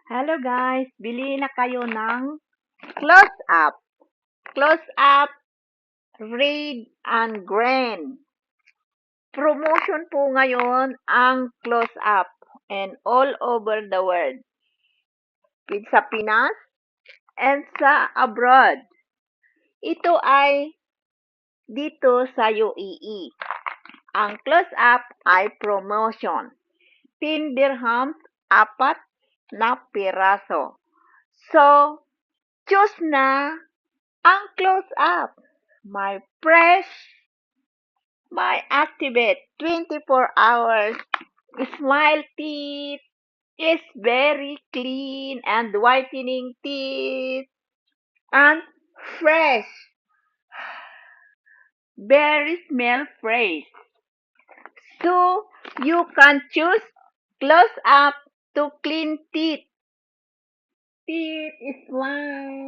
Hello guys, bili na kayo ng Close Up. Close Up Red and Green. Promotion po ngayon ang Close Up and all over the world. Sa Pinas and sa abroad. Ito ay dito sa UAE. Ang Close Up ay promotion. 10 dirhams, 4 na piraso. So, choose na ang Close Up. My fresh, my activate 24 hours smile teeth is very clean and whitening teeth and fresh. Very smell fresh. So you can choose Close Up to clean teeth. Teeth is smile.